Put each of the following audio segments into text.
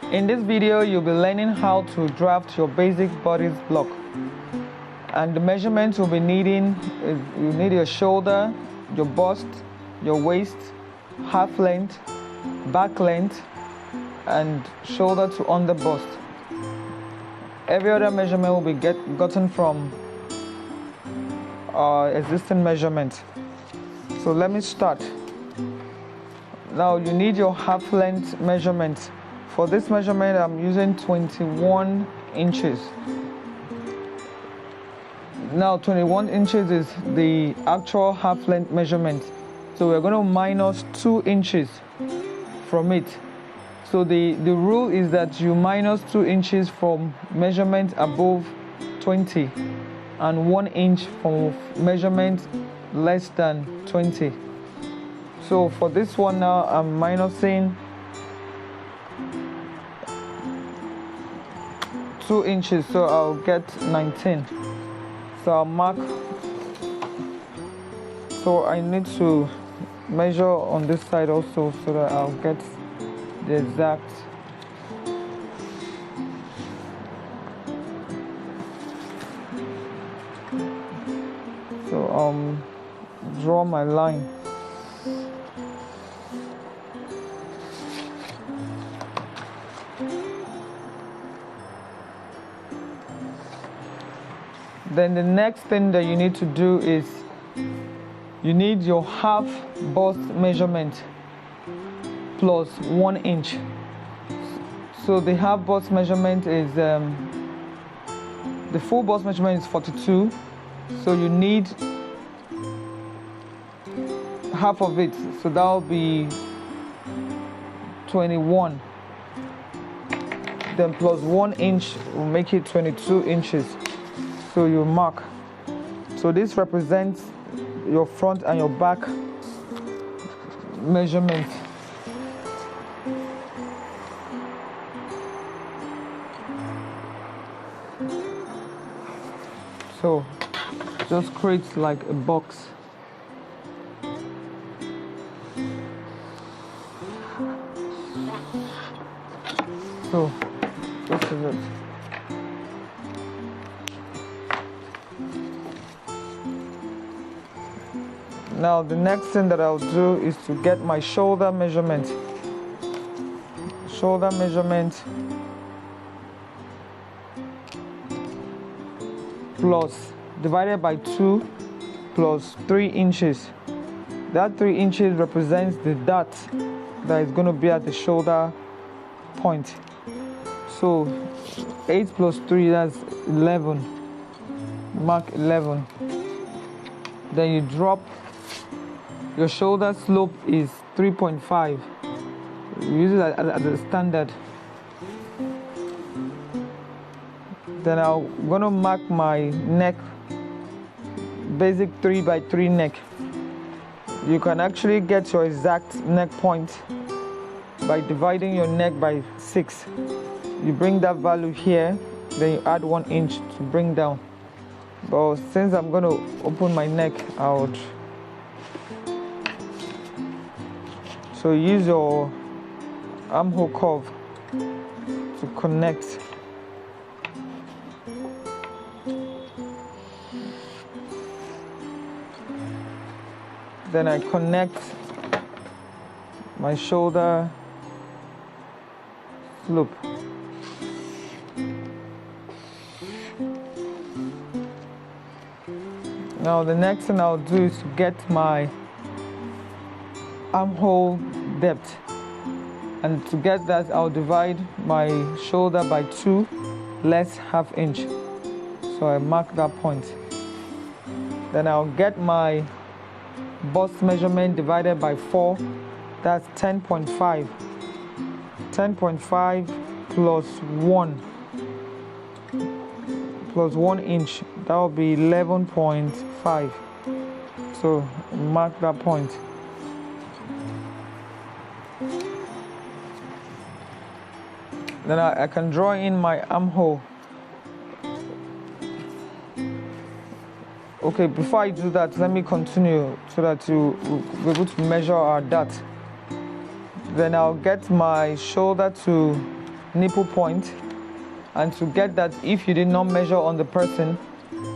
In this video, you'll be learning how to draft your basic bodice block. And the measurements you'll be needing is you need your shoulder, your bust, your waist, half length, back length, and shoulder to under bust. Every other measurement will be gotten from our existing measurement. So let me start. Now you need your half length measurement. For this measurement, I'm using 21 inches. Now 21 inches is the actual half length measurement. So we're going to minus 2 inches from it. So the rule is that you minus 2 inches from measurement above 20 and 1 inch from measurement less than 20. So for this one now, I'm minusing 2 inches, so I'll get 19. So I'll mark. So I need to measure on this side also so that I'll get the exact. So draw my line. Then the next thing that you need to do is you need your half bust measurement plus 1 inch. So the half bust measurement is the full bust measurement is 42. So you need half of it. So that will be 21. Then plus 1 inch will make it 22 inches. So you mark. So this represents your front and your back measurement. So just create like a box. So this is it. Now the next thing that I'll do is to get my shoulder measurement. Shoulder measurement plus divided by 2 plus 3 inches. That 3 inches represents the dot that is going to be at the shoulder point. So 8 plus 3, that's 11. Mark 11. Then you drop. Your shoulder slope is 3.5. Use it as a standard. Then I'm going to mark my neck, basic 3x3 neck. You can actually get your exact neck point by dividing your neck by 6. You bring that value here, then you add 1 inch to bring down. But since I'm going to open my neck out, so use your armhole curve to connect. Then I connect my shoulder slope. Now the next thing I'll do is to get my armhole depth, and to get that I'll divide my shoulder by 2 less half inch. So I mark that point. Then I'll get my bust measurement divided by 4, that's 10.5. 10.5 plus 1 inch, that will be 11.5. So mark that point. Then I can draw in my armhole. Okay, before I do that, let me continue so that you will be able to measure our dart. Then I'll get my shoulder to nipple point, and to get that, if you did not measure on the person,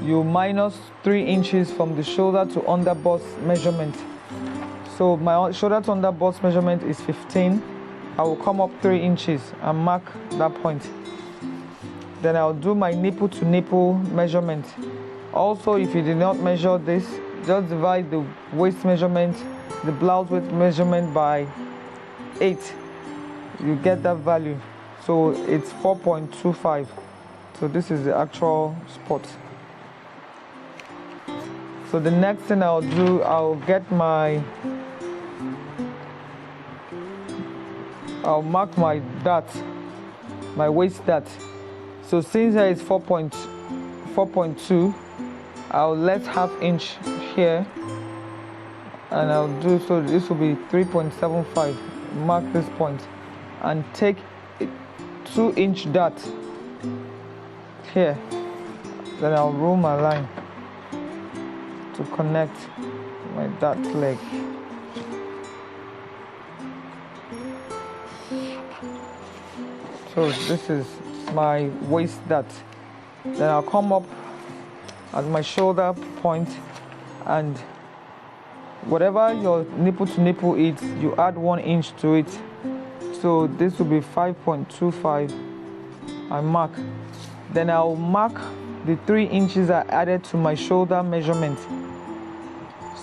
you minus 3 inches from the shoulder to under bust measurement. So my shoulder to under bust measurement is 15. I will come up 3 inches and mark that point. Then I'll do my nipple to nipple measurement. Also, if you did not measure this, just divide the waist measurement, the blouse width measurement by 8. You get that value. So it's 4.25. So this is the actual spot. So the next thing I'll do, I'll mark my dart, my waist dart. So since there is 4.2, I'll let half inch here, and I'll do, so this will be 3.75. Mark this point and take a 2-inch dart here. Then I'll roll my line to connect my dart leg. So this is my waist dart. Then I'll come up at my shoulder point, and whatever your nipple to nipple is, you add 1 inch to it. So this will be 5.25. I mark. Then I'll mark the 3 inches I added to my shoulder measurement.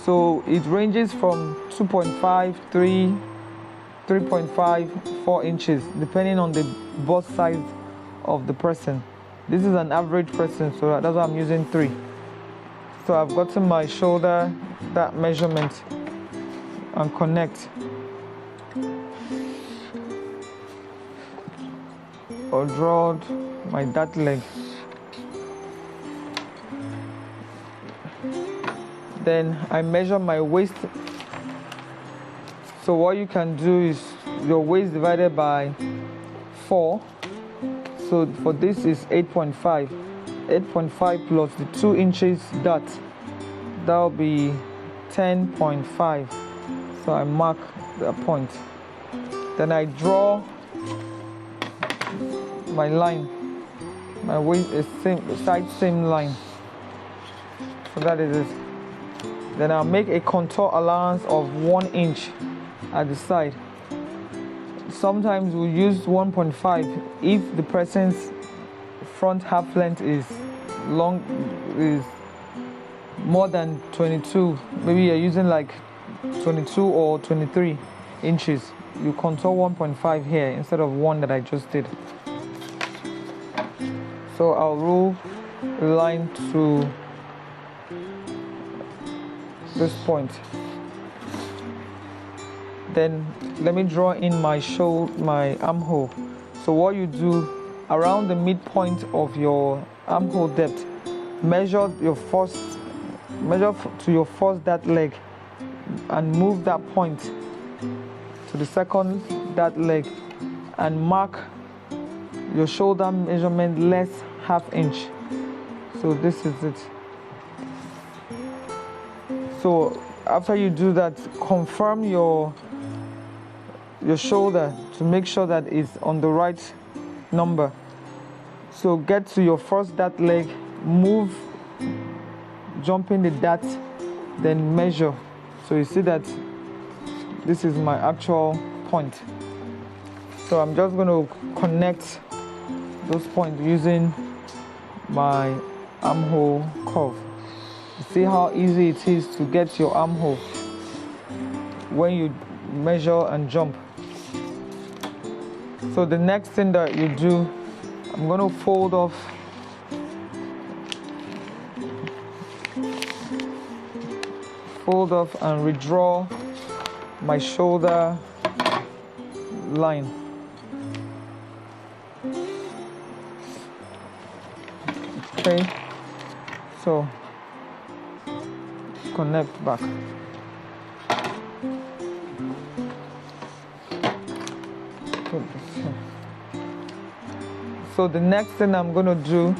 So it ranges from 2.5, 3, 3.5, 4 inches, depending on the bust size of the person. This is an average person, so that's why I'm using 3. So I've gotten my shoulder, that measurement, and connect. Or draw my dart leg. Then I measure my waist. So what you can do is your waist divided by 4. So for this is 8.5. 8.5 plus the 2 inches dot, that will be 10.5. So I mark the point. Then I draw my line. My waist is same line. So that is it. Then I'll make a contour allowance of 1 inch at the side. Sometimes we'll use 1.5 if the person's front half length is more than 22. Maybe you're using like 22 or 23 inches. You contour 1.5 here instead of 1 that I just did. So I'll rule a line to this point. Then let me draw in my armhole. So what you do, around the midpoint of your armhole depth, measure to your first dart leg and move that point to the second dart leg and mark your shoulder measurement less half inch. So this is it. So after you do that, confirm your shoulder to make sure that it's on the right number. So get to your first dart leg, move, jump in the dart, then measure. So you see that this is my actual point. So I'm just going to connect those points using my armhole curve. See how easy it is to get your armhole when you measure and jump. So the next thing that you do, I'm going to fold off and redraw my shoulder line. Okay, so connect back. So the next thing I'm going to do,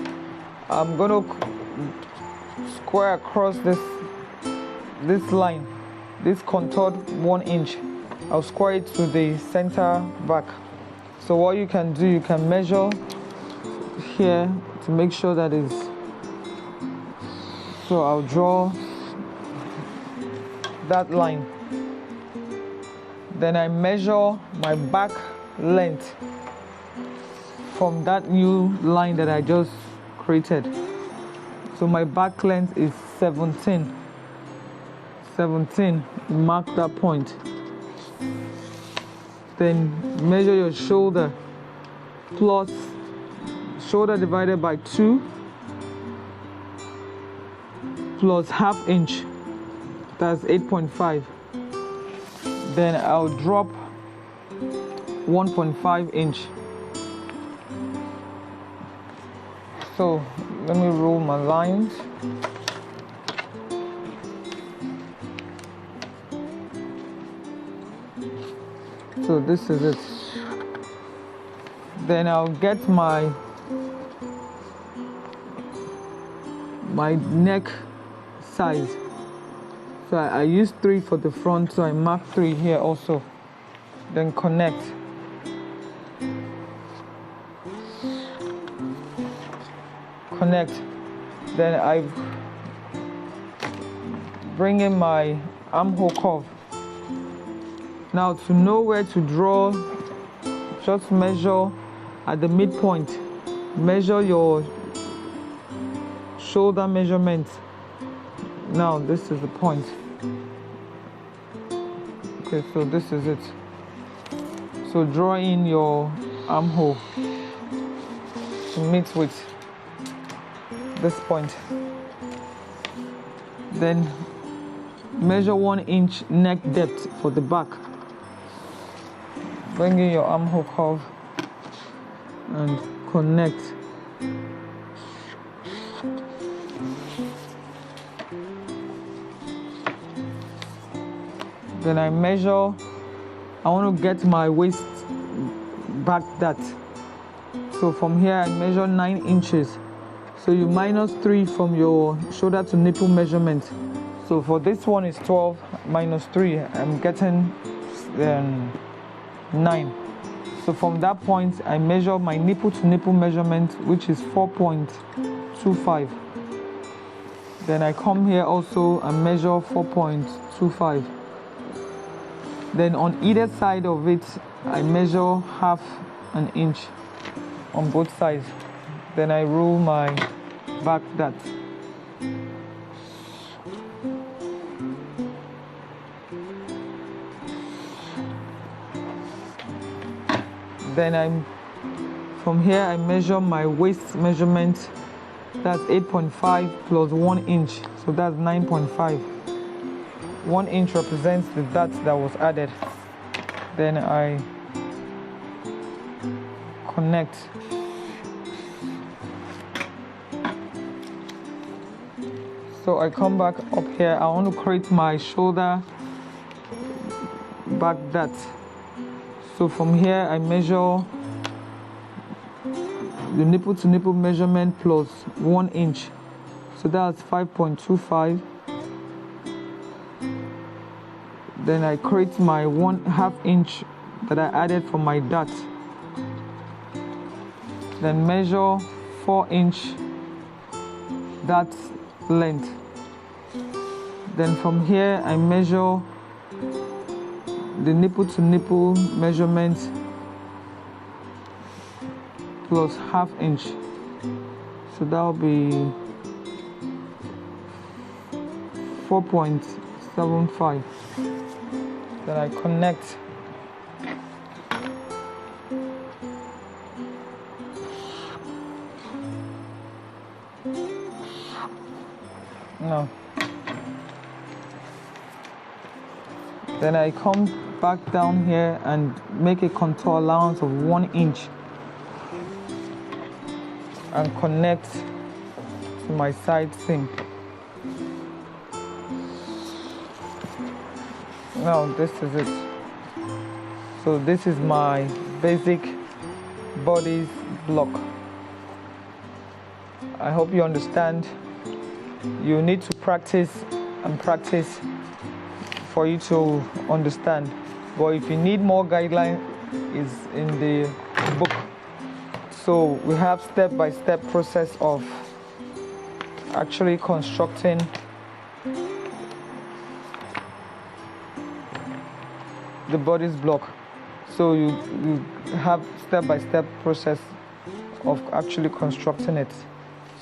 I'm going to square across this line, this contoured 1 inch. I'll square it to the center back. So what you can do, you can measure here to make sure that is. So I'll draw that line. Then I measure my back length from that new line that I just created. So my back length is 17. 17, mark that point. Then measure your shoulder plus shoulder divided by 2 plus ½ inch. That's 8.5. Then I'll drop 1.5 inch. So let me roll my lines. So this is it. Then I'll get my neck size. So I use 3 for the front, so I mark 3 here also. Then connect. Connect. Then I bring in my armhole curve. Now to know where to draw, just measure at the midpoint. Measure your shoulder measurement. Now this is the point. Okay, so this is it. So draw in your armhole to meet with this point. Then measure 1 inch neck depth for the back. Bring in your armhole curve and connect. Then I measure, I want to get my waist back that. So from here I measure 9 inches. So you minus 3 from your shoulder to nipple measurement. So for this one is 12 minus 3, I'm getting 9. So from that point I measure my nipple to nipple measurement, which is 4.25. Then I come here also and measure 4.25. Then on either side of it I measure ½ an inch on both sides. Then I rule my back that. Then from here I measure my waist measurement. That's 8.5 plus 1 inch, so that's 9.5. 1 inch represents the dot that was added. Then I connect. So I come back up here. I want to create my shoulder back dot. So from here I measure the nipple to nipple measurement plus 1 inch. So that's 5.25. Then I create my ½ inch that I added from my dot. Then measure 4 inch dot length. Then from here I measure the nipple to nipple measurement plus ½ inch. So that will be 4.75. Then I connect. No. Then I come back down here and make a contour allowance of 1 inch and connect to my side seam. Now this is it. So this is my basic bodice block. I hope you understand. You need to practice and practice for you to understand. But if you need more guideline, is in the book. So we have step-by-step process of actually constructing the bodice block. So you have step-by-step process of actually constructing it.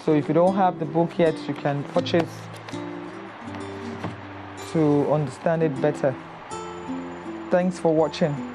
So if you don't have the book yet, you can purchase to understand it better. Thanks for watching.